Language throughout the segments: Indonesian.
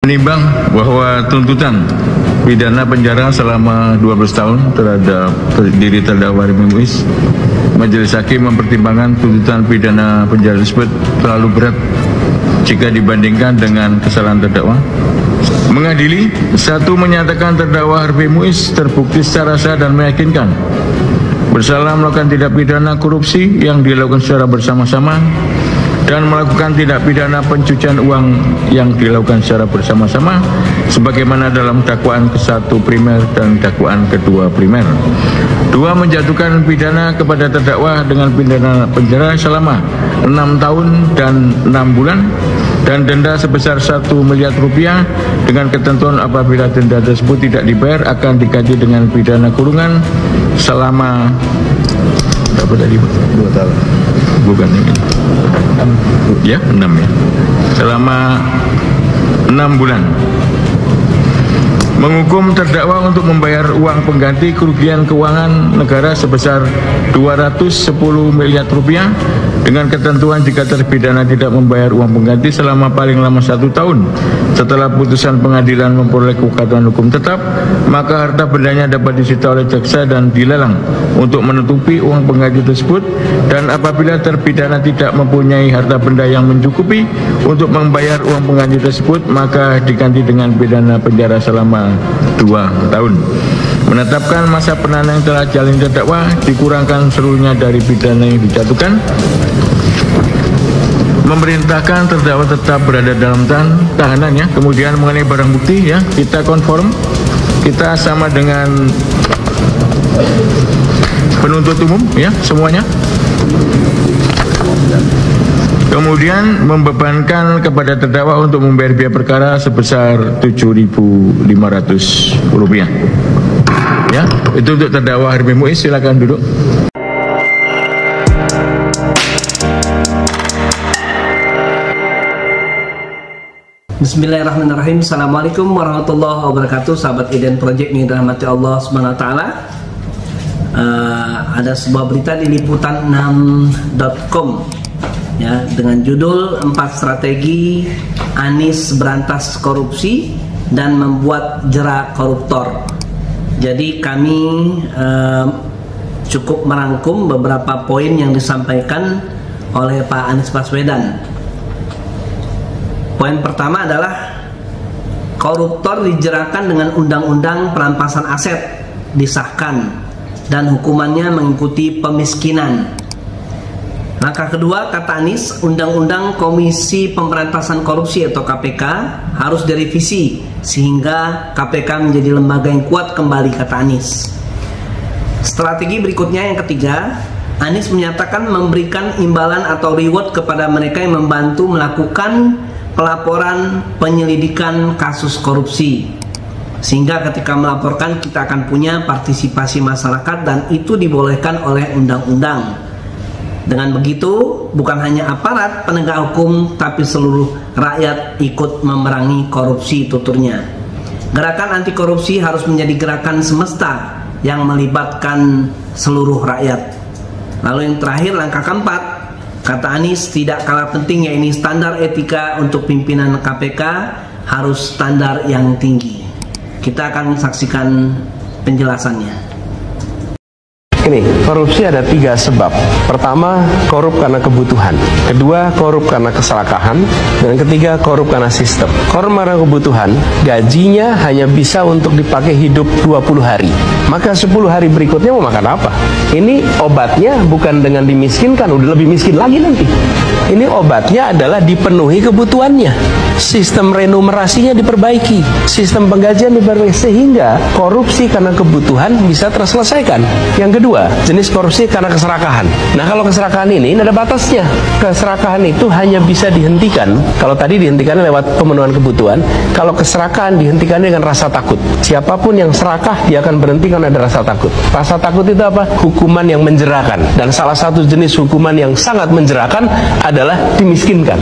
Menimbang bahwa tuntutan pidana penjara selama 12 tahun terhadap diri terdakwa Harvey Muiz, Majelis Hakim mempertimbangkan tuntutan pidana penjara tersebut terlalu berat jika dibandingkan dengan kesalahan terdakwa. Mengadili, satu, menyatakan terdakwa Harvey Muiz terbukti secara sah dan meyakinkan bersalah melakukan tindak pidana korupsi yang dilakukan secara bersama-sama dan melakukan tindak pidana pencucian uang yang dilakukan secara bersama-sama sebagaimana dalam dakwaan ke-1 primer dan dakwaan ke-2 primer. 2, menjatuhkan pidana kepada terdakwa dengan pidana penjara selama 6 tahun dan 6 bulan dan denda sebesar 1 miliar rupiah dengan ketentuan apabila denda tersebut tidak dibayar akan diganti dengan pidana kurungan selama berapa tadi? 2 tahun. Bukan ini. Ya, 6 ya. Selama 6 bulan. Menghukum terdakwa untuk membayar uang pengganti kerugian keuangan negara sebesar 210 miliar rupiah dengan ketentuan jika terpidana tidak membayar uang pengganti selama paling lama 1 tahun setelah putusan pengadilan memperoleh kekuatan hukum tetap, maka harta bendanya dapat disita oleh jaksa dan dilelang untuk menutupi uang pengganti tersebut, dan apabila terpidana tidak mempunyai harta benda yang mencukupi untuk membayar uang pengganti tersebut, maka diganti dengan pidana penjara selama 2 tahun. Menetapkan masa penahanan yang telah jalani terdakwa dikurangkan seluruhnya dari pidana yang dijatuhkan. Memerintahkan terdakwa tetap berada dalam tahanan ya. Kemudian mengenai barang bukti ya, kita konform, kita sama dengan penuntut umum ya semuanya. Kemudian membebankan kepada terdakwa untuk membayar biaya perkara sebesar Rp7.500. Ya, itu untuk terdakwa Harvey Muiz. Silakan duduk. Bismillahirrahmanirrahim. Assalamualaikum warahmatullahi wabarakatuh. Sahabat Eden Project yang dirahmati Allah SWT. Ada sebuah berita di liputan6.com ya, dengan judul 4 strategi Anies berantas korupsi dan membuat jera koruptor. Jadi kami cukup merangkum beberapa poin yang disampaikan oleh Pak Anies Baswedan. Poin pertama adalah koruptor dijerakan dengan undang-undang perampasan aset disahkan dan hukumannya mengikuti pemiskinan. Langkah kedua, kata Anies, Undang-Undang Komisi Pemberantasan Korupsi atau KPK harus direvisi sehingga KPK menjadi lembaga yang kuat kembali, kata Anies. Strategi berikutnya yang ketiga, Anies menyatakan memberikan imbalan atau reward kepada mereka yang membantu melakukan pelaporan penyelidikan kasus korupsi, sehingga ketika melaporkan kita akan punya partisipasi masyarakat dan itu dibolehkan oleh undang-undang. Dengan begitu bukan hanya aparat penegak hukum tapi seluruh rakyat ikut memerangi korupsi, tuturnya. Gerakan anti korupsi harus menjadi gerakan semesta yang melibatkan seluruh rakyat. Lalu yang terakhir, langkah keempat, kata Anies, tidak kalah penting, yaitu standar etika untuk pimpinan KPK harus standar yang tinggi. Kita akan saksikan penjelasannya. Ini, korupsi ada 3 sebab. Pertama, korup karena kebutuhan. Kedua, korup karena keserakahan. Dan ketiga, korup karena sistem. Korup karena kebutuhan, gajinya hanya bisa untuk dipakai hidup 20 hari. Maka 10 hari berikutnya mau makan apa? Ini obatnya bukan dengan dimiskinkan, udah lebih miskin lagi nanti. Ini obatnya adalah dipenuhi kebutuhannya. Sistem renumerasinya diperbaiki, sistem penggajian diperbaiki, sehingga korupsi karena kebutuhan bisa terselesaikan. Yang kedua, jenis korupsi karena keserakahan. Nah, kalau keserakahan ini ada batasnya. Keserakahan itu hanya bisa dihentikan, kalau tadi dihentikan lewat pemenuhan kebutuhan, kalau keserakahan dihentikan dengan rasa takut. Siapapun yang serakah, dia akan berhenti karena ada rasa takut. Rasa takut itu apa? Hukuman yang menjerakan. Dan salah satu jenis hukuman yang sangat menjerakan adalah dimiskinkan.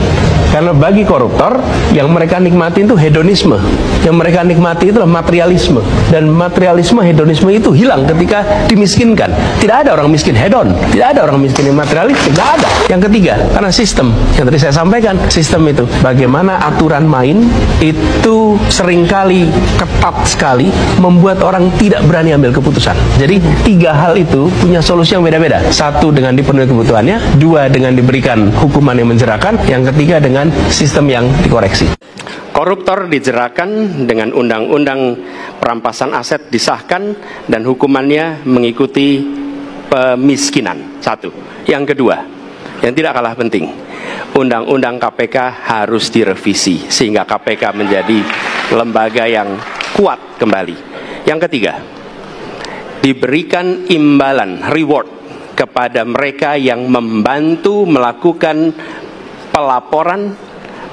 Karena bagi koruptor, yang mereka nikmati itu hedonisme. Yang mereka nikmati itu adalah materialisme. Dan materialisme, hedonisme itu hilang ketika dimiskinkan. Tidak ada orang miskin hedon, tidak ada orang miskin yang materialis, tidak ada. Yang ketiga, karena sistem yang tadi saya sampaikan, sistem itu bagaimana aturan main itu seringkali ketat sekali, membuat orang tidak berani ambil keputusan. Jadi tiga hal itu punya solusi yang beda-beda. Satu dengan dipenuhi kebutuhannya, dua dengan diberikan hukuman yang menjerakan, yang ketiga dengan sistem yang dikoreksi. Koruptor dijeratkan dengan undang-undang perampasan aset disahkan dan hukumannya mengikuti pemiskinan. Satu. Yang kedua, yang tidak kalah penting, undang-undang KPK harus direvisi sehingga KPK menjadi lembaga yang kuat kembali. Yang ketiga, diberikan imbalan, reward kepada mereka yang membantu melakukan pelaporan,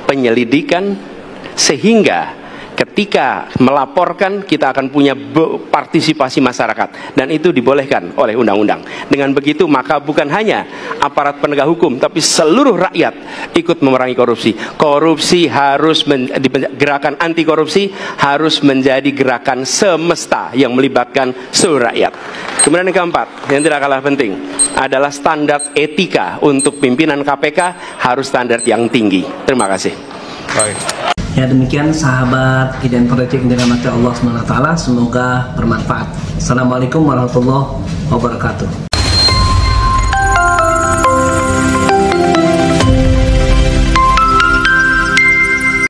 penyelidikan, sehingga ketika melaporkan kita akan punya partisipasi masyarakat, dan itu dibolehkan oleh undang-undang. Dengan begitu maka bukan hanya aparat penegak hukum tapi seluruh rakyat ikut memerangi korupsi. Korupsi harus gerakan anti korupsi harus menjadi gerakan semesta yang melibatkan seluruh rakyat. Kemudian yang keempat, yang tidak kalah penting adalah standar etika untuk pimpinan KPK harus standar yang tinggi. Terima kasih. Baik. Ya, demikian sahabat Hidayah Project yang dirahmati Allah SWT, semoga bermanfaat. Assalamualaikum warahmatullahi wabarakatuh.